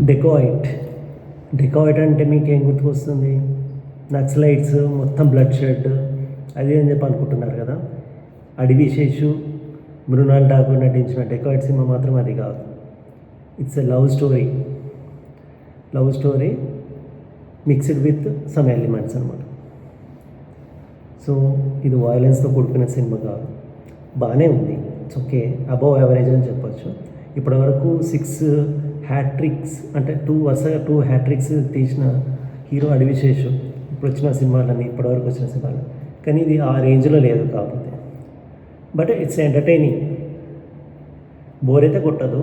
Dacoit. Dacoit అంటే మీకు ఏం గుర్తుకొస్తుంది? నక్సలైట్స్ మొత్తం బ్లడ్ షెడ్ అది అని చెప్పి అనుకుంటున్నారు కదా. అడవి శేషు, మృణాల్ ఠాకూర్ నటించిన డెకాయిట్ సినిమా మాత్రం అది కాదు. It's a love story mixed with some elements అనమాట. సో ఇది వైలెన్స్తో కూడుకున్న సినిమా కాదు. బాగానే ఉంది, ఇట్స్ ఓకే, అబవ్ యావరేజ్ అని చెప్పొచ్చు. ఇప్పటివరకు 6 హ్యాట్రిక్స్ అంటే 2 హ్యాట్రిక్స్ తీసిన హీరో అడవి శేషు. ఇప్పుడు వచ్చిన సినిమాలన్నీ, ఇప్పటివరకు వచ్చిన సినిమాలు, కానీ ఇది ఆ రేంజ్లో లేదు. కాకపోతే బట్ ఇట్స్ ఎంటర్టైనింగ్, బోర్ అయితే కొట్టదు.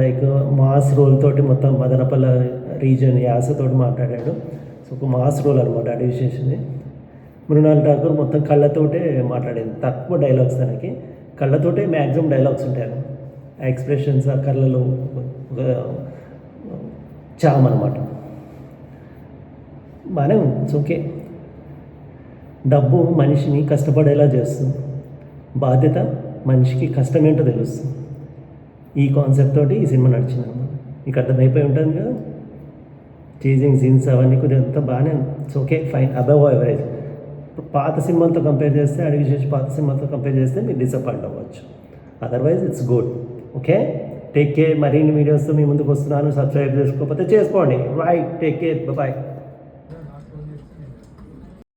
లైక్ మాస్ రోల్ తోటి మొత్తం మదనపల్ల రీజన్ యాసతోటి మాట్లాడాడు. సో ఒక మాస్ రోల్ అనమాట అడవి శేషుది. మృణాల్ ఠాకూర్ మొత్తం కళ్ళతోటే మాట్లాడేది, తక్కువ డైలాగ్స్ తనకి, కళ్ళతోటే మ్యాక్సిమం డైలాగ్స్ ఉంటాయి. ఆ ఎక్స్ప్రెషన్స్, ఆ కళ్ళలో ఒక చామ్ అనమాట. బాగానే ఉంది, ఇట్స్ ఓకే. డబ్బు మనిషిని కష్టపడేలా చేస్తుంది, బాధ్యత మనిషికి కష్టం ఏంటో తెలుస్తుంది. ఈ కాన్సెప్ట్ తోటి ఈ సినిమా నడిచింది అన్నమాట. మీకు అర్థమైపోయి ఉంటుంది కదా. చేజింగ్ సీన్స్ అవన్నీ కొద్దిగా బాగానే ఉంది, it's okay, fine, above average. పాత సినిమాలతో కంపేర్ చేస్తే, అడవి శేషు పాత సినిమాలతో కంపేర్ చేస్తే మీరు డిసప్పాయింట్ అవ్వచ్చు. Otherwise it's good. Okay, take care. మరిన్ని వీడియోస్తో మీ ముందుకు వస్తున్నాను. సబ్స్క్రైబ్ చేసుకోకపోతే చేసుకోండి. Right, take care, bye.